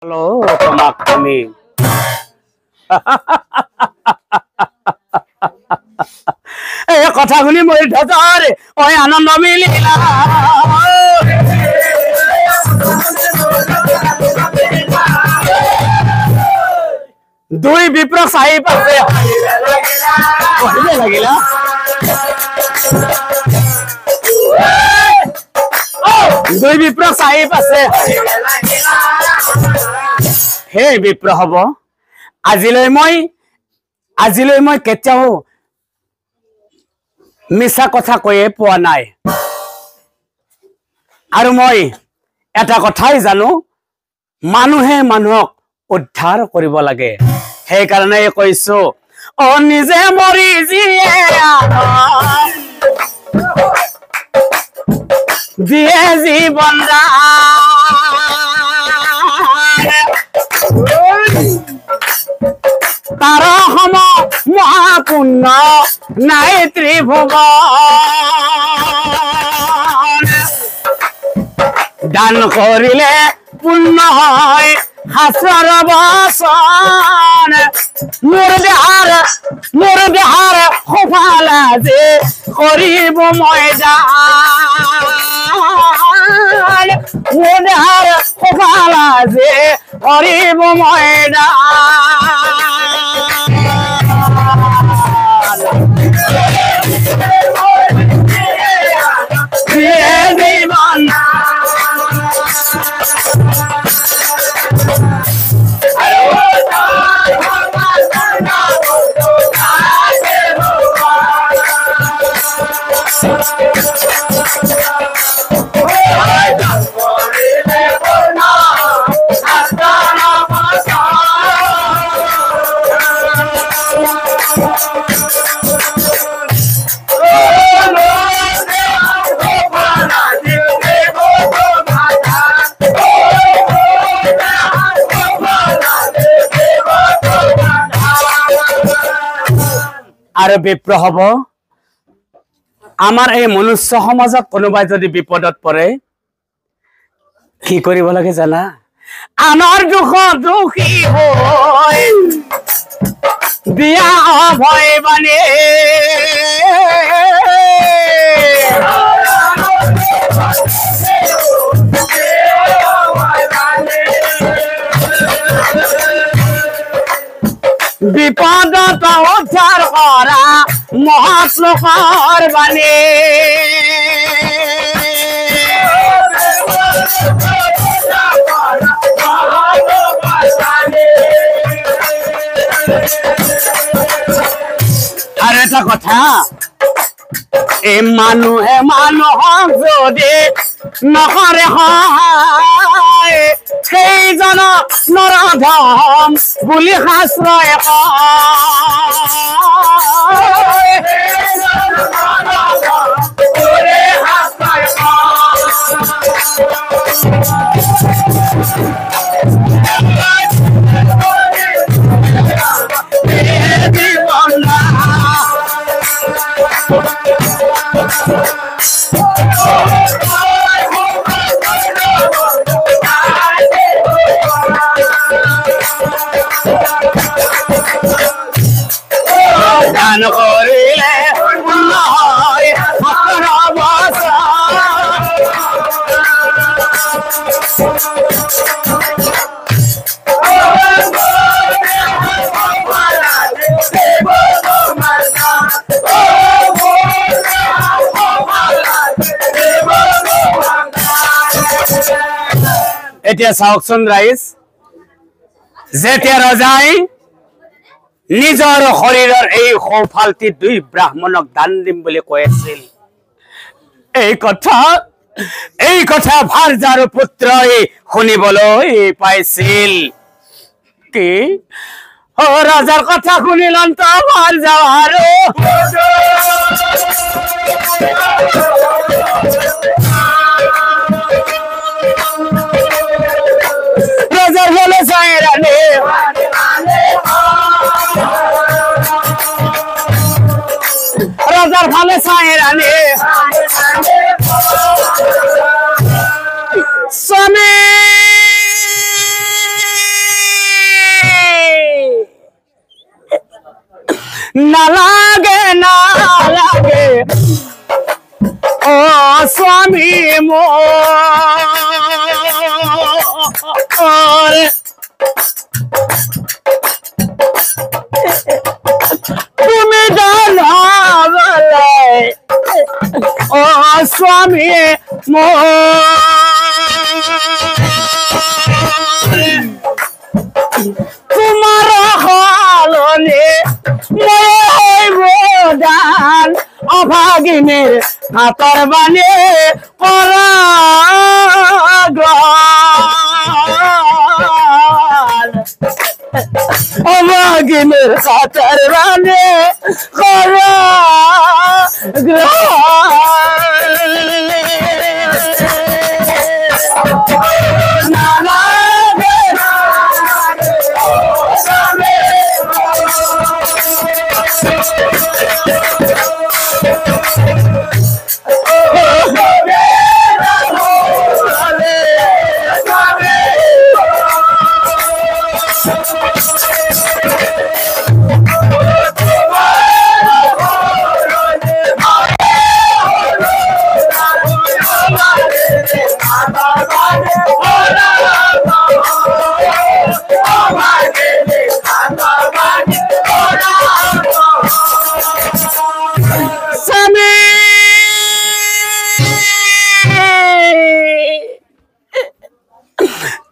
Hello তোমাক আমি এই কথা শুনি মই ধরে ওই আনন্দ মিলিলা দুই বিপ্র চাই পাছে লাগিলা দুই বিপ্র চাই পাছে হে বিপ্র হব আজিলৈ মই কেতিয়াও মিছা কথা কৈয়ে পোৱা নাই আৰু মই এটা কথাই জানো মানুহে মানুহক উদ্ধাৰ কৰিব লাগে সেই কাৰণে কৈছো অ নিজে মৰি দিয়ে জীৱন তাৰ সম মহাপুণ্য নাই ত্ৰিভুৱন দান কৰিলে পুণ্য হয় হাজাৰ বচন মোৰ দেহাৰ সফালা যে কৰিব মই দান মোৰ দেহাৰ সফালা যে কৰিব মই আৰু বিপ্ৰ হব আমাৰ এই মনুষ্য সমাজত কোনোবাই যদি বিপদত পৰে কি কৰিব লাগে জানা আনৰ দুখত দুখী হৈ দিয়া অভয় বাণী বিপদত উদ্ধাৰ কৰা মহাশ্লোকৰ বাণী আৰু এটা কথা এই মানুহে মানুহক যদি নকৰে সহায় সেইজনক নৰধম বুলি শাস্ত্ৰই দান কৰিলে নহয় এতিয়া চাওকচোন ৰাইজ যেতিয়া ৰজাই নিজৰ শৰীৰৰ এই সৌফালটি দুই ব্ৰাহ্মণক দান দিম বুলি কৈ আছিল এই কথা ভাৰ্যাৰ পুত্ৰই শুনিবলৈ পাইছিল কি ৰজাৰ কথা শুনিলাম তো ভাৰ্যা আৰু রজার বলে সাইরানে রজার ভালে সাইরানে স্বামী না লাগে না লাগে ও স্বামী মোর তুমি জানো বলে ও স্বামী মোর তোমার হলনে হইব দান অভাগিনীর হাতর বানে পরাগ্রাণ অভাগিনীর হাতর বানে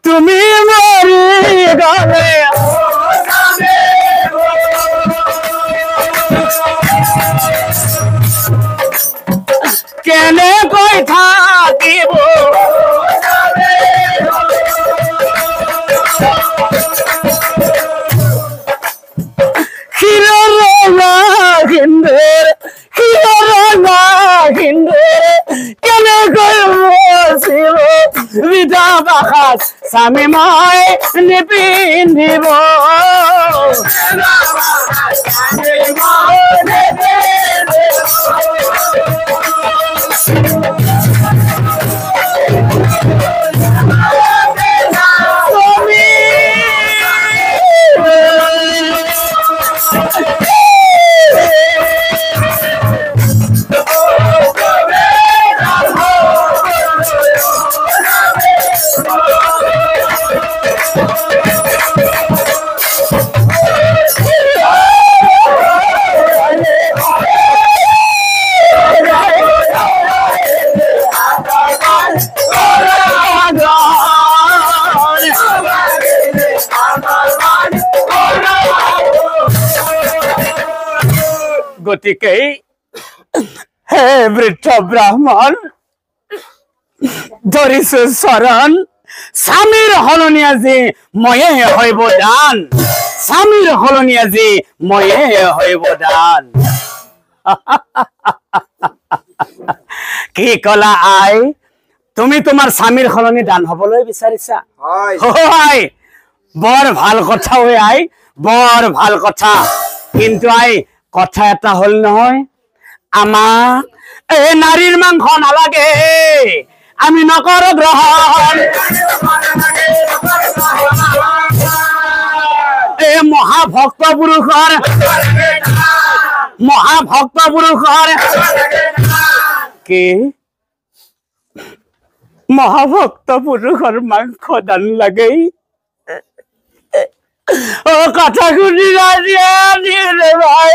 তুমি মরি গলে কেনে কই থাকিব হিন্দুর কেনে কই বসিব বিধা বাখাত স্বামী মই নিপিন্ধিব গতিকে হে বৃদ্ধ ব্রাহ্মণ ধরিছো শরণ স্বামীর হলনি আজি ময়ে হইব দান স্বামীর হলনি আজি ময়ে হইব দান কি কলা আই তুমি তোমার স্বামীর হলনি দান হবলৈ বিচাৰিছা হয় বৰ ভাল কথা হৈ আই বৰ ভাল কথা কিন্তু আই কথা এটা হল নহয় আমাক এই নারীর মাংস নালাগে আমি নকর গ্রহণ এই মহাভক্ত পুৰুষৰ কি মহাভক্ত পুৰুষৰ মাংস দান লাগে ও কথা শুনি রে ভাই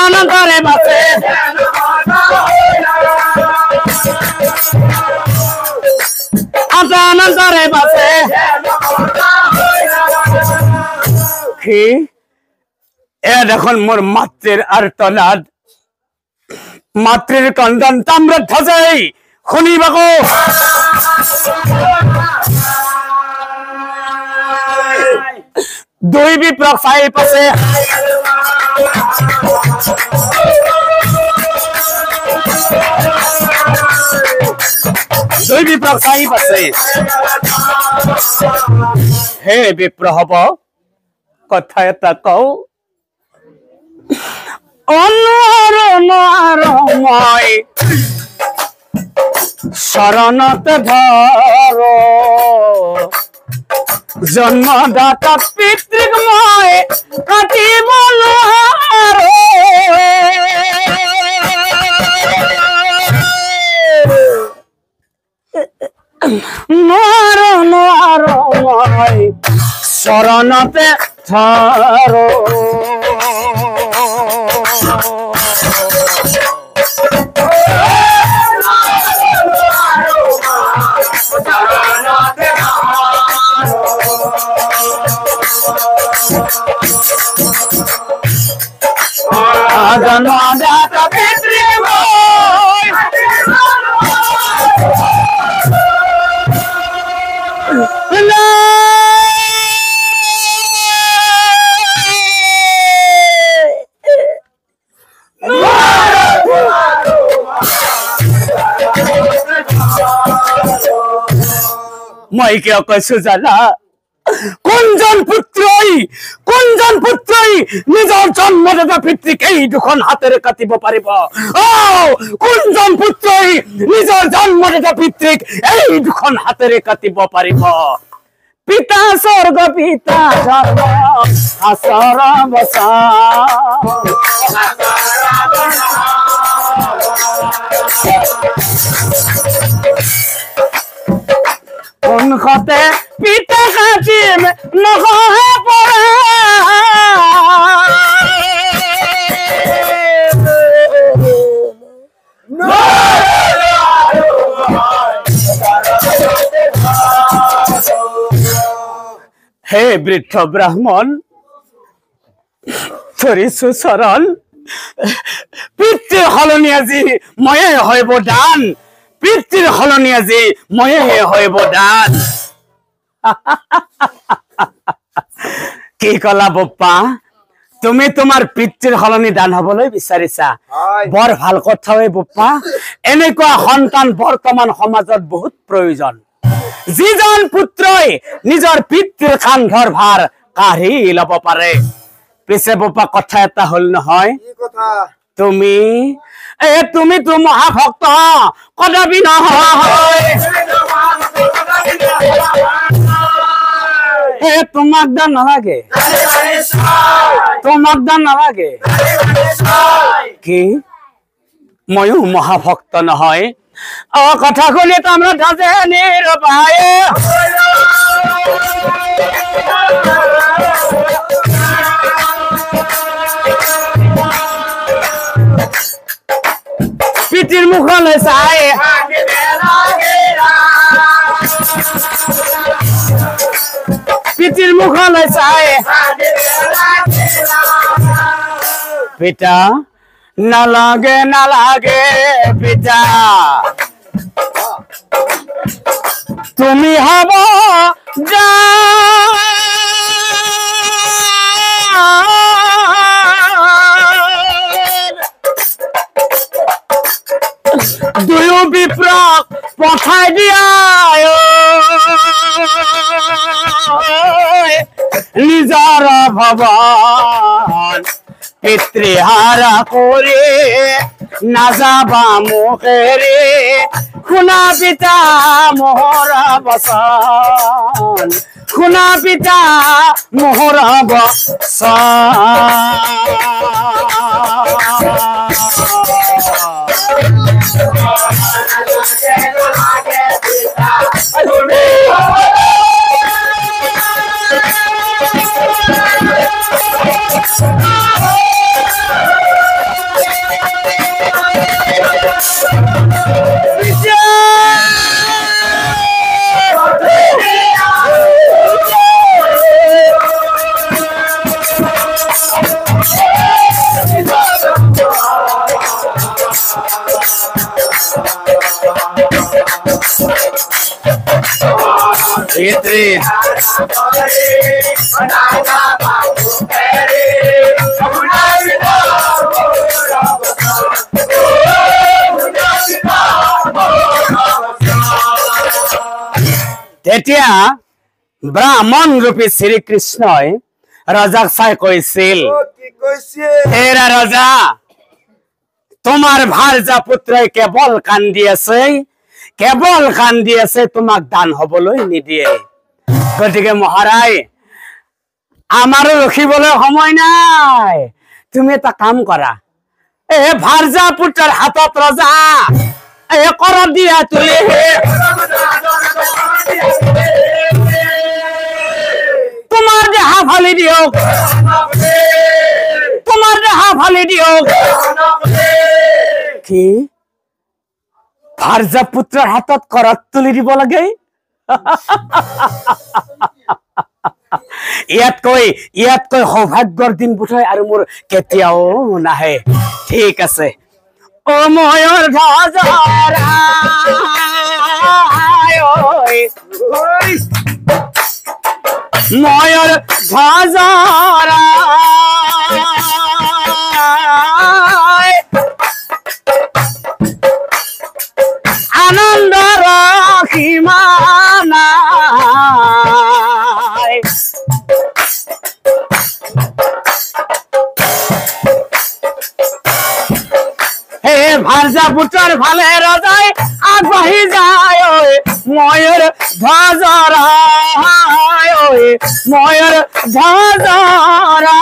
আনন্দরে বাসে আনন্দরে বাসে কি এ দেখুন মোর মাতৃর আর্তনাদ মাতৃর কন্দন তাম্র ধ্বজাই শুনিবাকো দুই বিপ্লব চাই পাছে দুই বিপ্লব চাই পাছে হে বিপ্র হব কথা এটা কও অনর মই শরণতে ধরো জন্মদাতা পিতৃময় কাটিব নরময় শরণতে ধরো জন্মদাতা পিতৃময় মই কিয় কৈছো জানা কোনজন পুত্ৰই নিজৰ জন্মদাতা পিতৃক এই দুখন হাতেৰে কাটিব পাৰিব কোনজন পুত্ৰই নিজৰ জন্মদাতা পিতৃক এই দুখন হাতেৰে কাটিব পাৰিব পিতা স্বৰ্গ পিতা ধৰ্ম আচৰ বচা কোনখতে পিতা কাটিম নহয়ে পৰা হে বৃদ্ধ ব্ৰাহ্মণ ধৰিছো চৰণ পিতৃৰ সলনি আজি ময়ে হব দান পিতৃৰ সলনি আজি ময়ে হব দান কি কলা বপ্পা তুমি তোমাৰ পিতৃৰ সলনি দান হবলৈ বিচাৰিছা বৰ ভাল কথা হয় বপ্পা এনেকুৱা সন্তান বৰ্তমান সমাজত বহুত প্ৰয়োজন যিজন পুত্ৰই নিজৰ পিতৃৰ কান্ধৰ ভাৰ কাঢ়ি ল'ব পাৰে পিছে বপ্পা কথা এটা হল নহয় তুমি তো মহাভক্ত কদাপি নহয় তোমাক দান নালাগে কি ময়ো মহাভক্ত নহয় কথা শুনি তোমরা ধাজে নিরবায় পিতির মুখলে চাই পিতির মুখলে চাই পিতা নালাগে নালাগে পিতা তুমি হব যা দুয়ো বিপ্রক পঠাই দিয়া নিজর ভবন পিতৃহারা করে না যাবা মুখেরে খুনা পিতা মোহরা বসন খুনা পিতা মোহরা তেতিয়া ব্ৰাহ্মণ ৰূপী শ্ৰীকৃষ্ণই ৰজাক চাই কৈছিল হেৰা ৰজা তোমাৰ ভাৰ্যা পুত্ৰই কেৱল কান্দি আছে কেৱল কান্দি আছে, তোমাক দান হবলৈ নিদিয়ে। গতিকে মহাৰাজ, আমাৰো ৰখিবলৈ সময় নাই। তুমি এটা কাম কৰা, ভাৰ্যা পুত্ৰৰ হাতত ৰজা কৰত দিয়া তুলি তোমাৰ দেহা ফালি দিয়ক, তোমাৰ দেহা ফালি দিয়ক। কি ভাৰ্যা পুত্ৰৰ হাতত কৰত তুলি দিব লাগে? ইয়াতকৈ সৌভাগ্যৰ দিন বোধহয় আৰু মোৰ কেতিয়াও নাহে। ঠিক আছে, ও ময়ূৰ ধ্বজৰা, ময়ূৰ ধ্বজৰা, আনন্দৰ সীমা নাই। হে ভাৰ্যা পুত্ৰৰ ফালে ৰজাই আগবাঢ়ি যায়, ময়ূৰ ধ্বজৰা, ময়ূৰ ধ্বজৰা।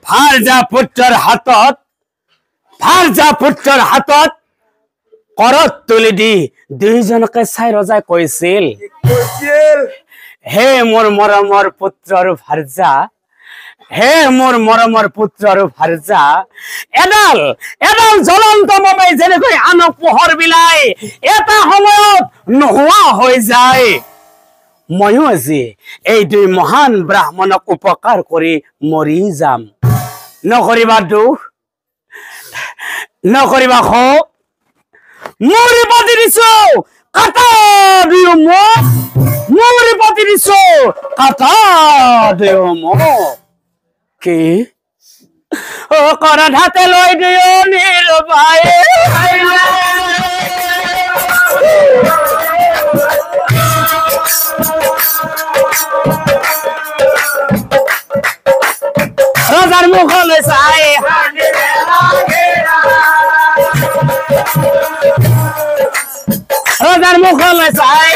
ভাৰ্যা পুত্ৰৰ হাতত কৰত তুলি দি দুইজনকে চাই ৰজাই কৈছিল, হে মোৰ মৰমৰ পুত্ৰ আৰু ভাৰ্যা, হে মোৰ মৰমৰ পুত্ৰ আৰু ভাৰ্যা, এডাল জ্বলন্ত মমে যেনেকৈ আনক পোহৰ বিলাই এটা সময়ত নোহোৱা হৈ যায়, ময়ো আজি এই দুই মহান ব্ৰাহ্মণক উপকাৰ কৰি মৰি যাম। নকৰিবা দুখ, নকৰিবা শোক, মোৰ প্ৰতি দিছো কাটা দিও মোক, মোৰ প্ৰতি দিছো কাটা দিও মোক। কি কৰাত হাতে লৈ দিও নিৰবাই, ৰজাৰ মুখলৈ চাই ৰজাৰ মুখলৈ চাই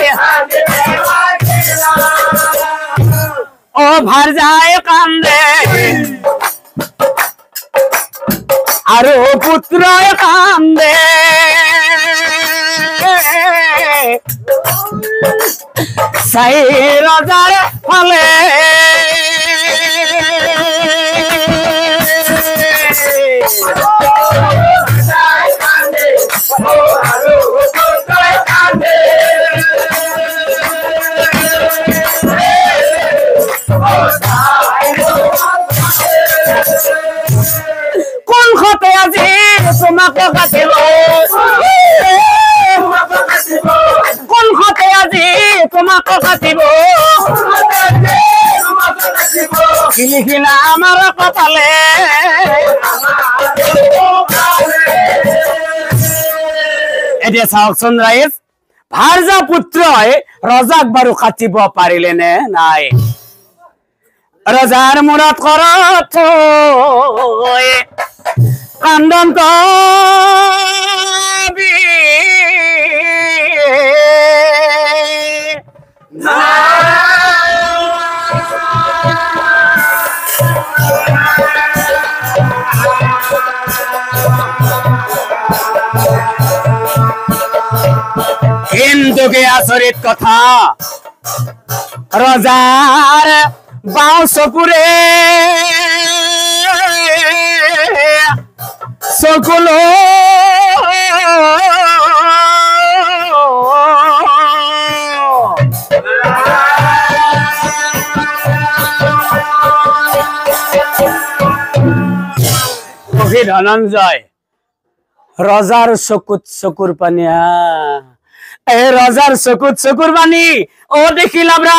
ও ভাৰ্যাই কান্দে আৰু পুত্ৰই কান্দে, চাই ৰজাৰ ফালে কোন খতে আজি তোমাকে কাটিব, কোন খতে আজি তোমাকে কাটিব, কি লিখিলা আমাৰ কপালে। এতিয়া চাওকচোন ৰাইজ, ভাৰ্যা পুত্ৰই ৰজাক বাৰু কাটিব পাৰিলে নে নাই? ৰজাৰ মূৰত কৰত কান্দন্ত কিন্তু কি আচৰিত কথা, ৰজাৰ বাওঁ চকুৰে চকুলো আজি ধনঞ্জয় ৰজাৰ চকুত চকুৰ পানী এই ৰজাৰ চকুত চকুৰ পানী ও দেখিলা ব্ৰা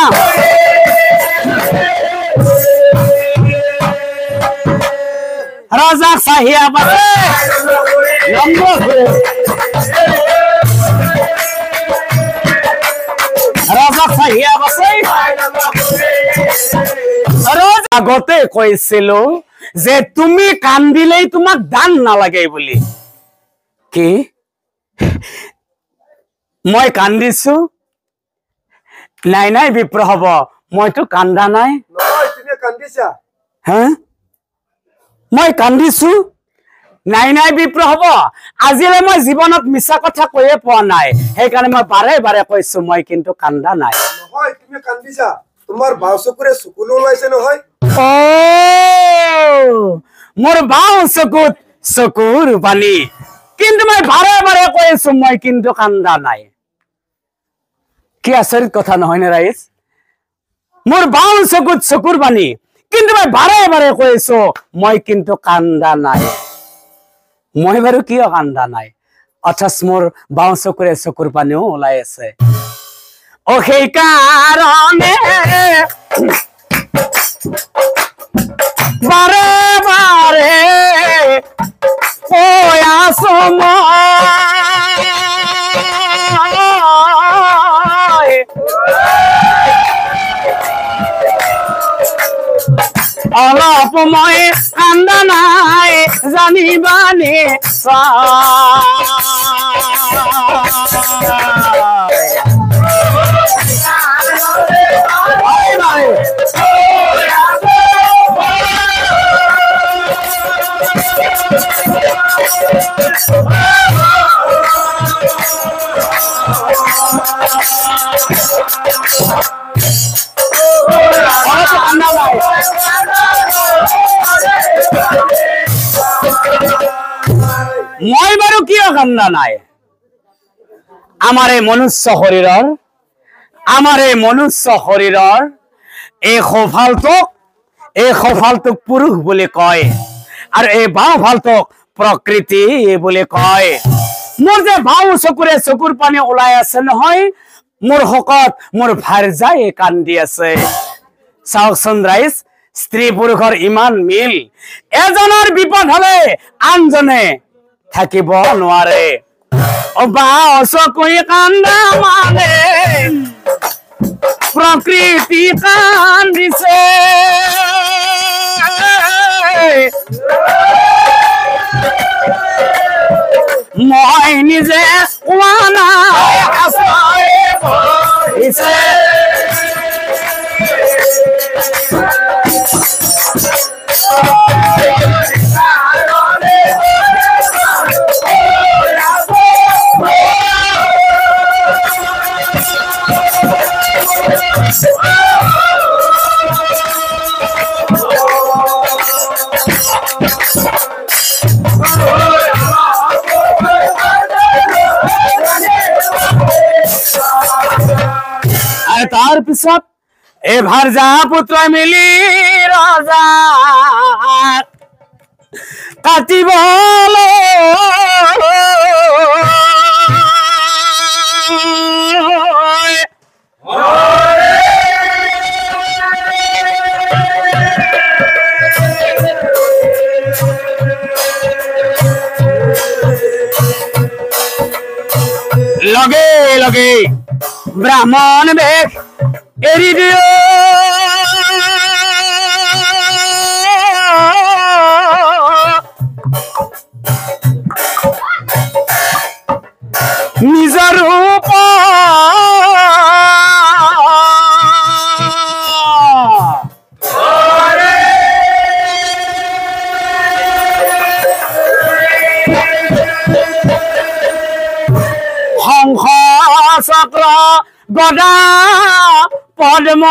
ৰজা চাহিয়া পাছে ৰজা চাহিয়া পাছে আগতে কৈছিলো যে তুমি কান্দিলেই তোমাক দান নালাগে বুলি কি মই কান্দিছো নাই নাই বিপ্ৰ হব মইতো কান্দা নাই নহয় তুমি কান্দিছা হা মই কান্দিছো নাই নাই বিপ্ৰ হব আজিলে মই জীৱনত মিছা কথা কৈয়ে পোৱা নাই সেইকাৰণে মই বাৰে বাৰে কৈছো মই কিন্তু কান্দা নাই নহয় তুমি কান্দিছা তোমাৰ বাও চকুৰে চকুলো ওলাইছে নহয় ও মোৰ বাও চকুত চকুৰ পানী কিন্তু মই বাৰে বাৰে কৈছো মই কিন্তু কান্দা নাই কি আচৰিত কথা নহয় নে ৰাইজ মোৰ বাও চকুত চকুৰ পানী কিন্তু মই বাৰে বাৰে কৈছো মই কিন্তু কান্দা নাই মই বাৰু কিয় কান্দা নাই অথচ মোৰ বাও চকুৰে চকুৰ পানীও ওলাই আছে ও সেই কাৰণে বাৰে বাৰে কৈ আছো মই অলপ মই কান্দা নাই জানিবানে মই বাৰু কিয় কান্দা নাই আমাৰ এই মনুষ্য শৰীৰৰ এই সফালটোক পুৰুষ বুলি কয় আৰু এই বাওঁফালটোক প্ৰকৃতি বুলি কয় মোৰ যে বাও চকুৰে চকুৰ পানী ওলাই আছে নহয় মোৰ শকত মোৰ ভাৰ্যাই কান্দি আছে চাওকচোন ৰাইজ স্ত্ৰী পুৰুষৰ ইমান মিল এজনৰ বিপদ হলে আনজনে থাকিব নোৱাৰে ও বাও চকুৰে কান্দা মানে প্ৰকৃতি কান্দিছে মই নিজে কোৱা নাই আছে तार पिছত ए भार्जा पुत्र मिली राजा काटिबले लगे लगे ब्राह्मण बेश एरी दियो निज रूप हंस चक्र गदा पद्म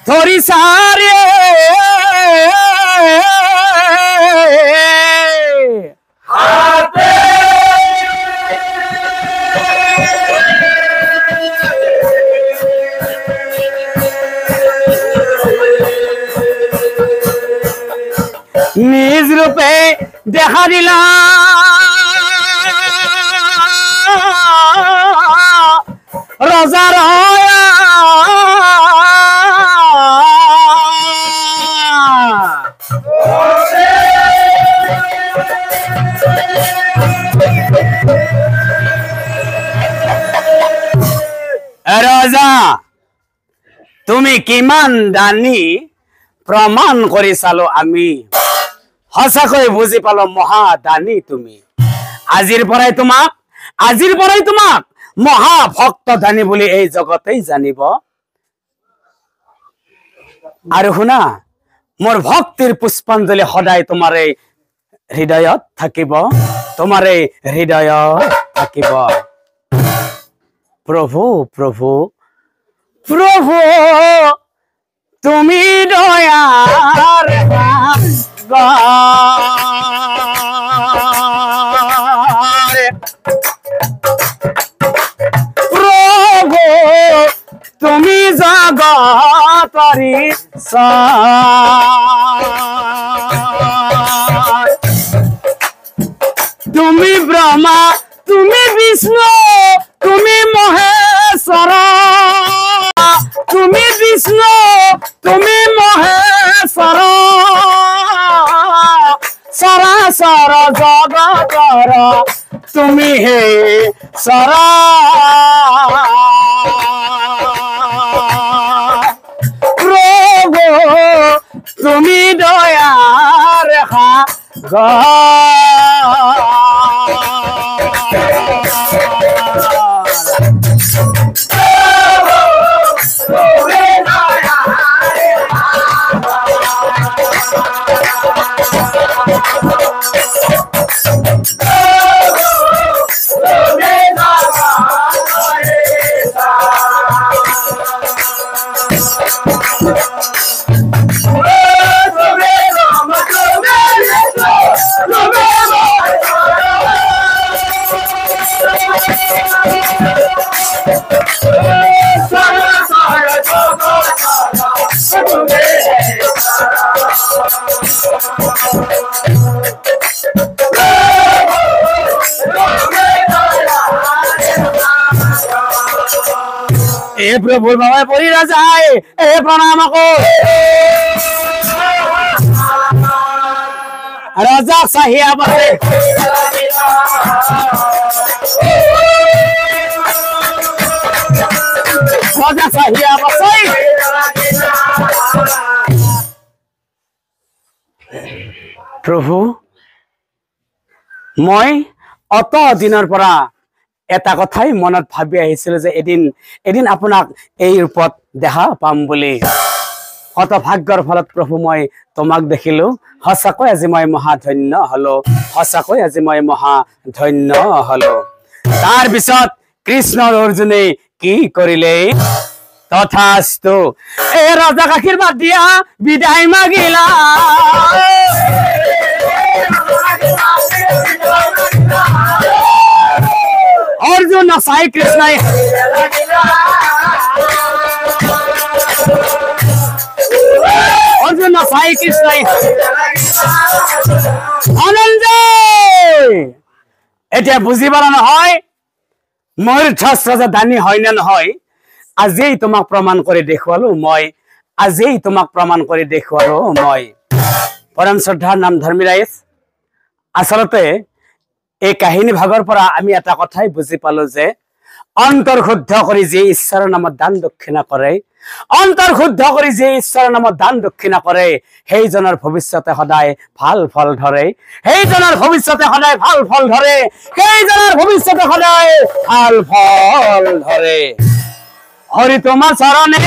थोड़ी सारे নিজ রূপে দেখা দিলা রজার হয়া রাজা তুমি কিমান দানী প্রমাণ কৰি চালো আমি সঁচাকৈ বুজি পালো মহাদানী তুমি আজিৰ পৰাই তোমাক মহাভক্ত দানী বুলি এই জগতেই জানিব আৰু শুনা মোৰ ভক্তিৰ পুষ্পাঞ্জলি সদায় তোমাৰ এই হৃদয়ত থাকিব প্ৰভু প্ৰভু প্ৰভু তুমি দয়াৰ সাগৰ প্ৰভু তুমি জগতৰি সাৰ তুমি ব্ৰহ্মা তুমি বিষ্ণু তুমি মহেশ্বৰ তুমি বিষ্ণু তুমি মহেশ্বৰ সরাসর জগতর তুমি হে সরা প্রভু তুমি দয়ার প্রভুর বাবা পরিরা যায় এ প্রণাম রাজা সাহিয়া বসে রাজা সাহিয়া বসে প্রভু মই অত দিনৰ পৰা এটা কথাই মনত ভাবি আহিছিল যে এদিন আপোনাক এই ৰূপত দেখা পাম বুলি অত ভাগ্যৰ ফলত প্ৰভু মই তোমাক দেখিলো সঁচাকৈ আজি মই মহাধন্য হলো তাৰ পিছত কৃষ্ণ অৰ্জুনে কি কৰিলে তথাস্তু এ ৰাজাক আশীৰ্বাদ দিয়া বিদায় মাগিলা अर्जुन साई कृष्ण अर्जुन साई कृष्ण आनंद এতিয়া বুজি পালা নহয় মোৰ শাস্ত্ৰ দানী হয় না নহয় আজি তোমাক প্ৰমাণ কৰি দেখুৱালো মই পৰম শ্ৰদ্ধা নাম ধৰ্মী ৰাইজ আসলতে এই কাহিনী ভাগৰ পৰা আমি এটা কথাই বুজি পালো যে অন্তৰ শুদ্ধ কৰি যে ঈশ্বৰৰ নামত দান দক্ষিণা কৰে সেইজনৰ ভৱিষ্যতে সদায় ভাল ফল ধৰে হৰি তোমাৰ চৰণে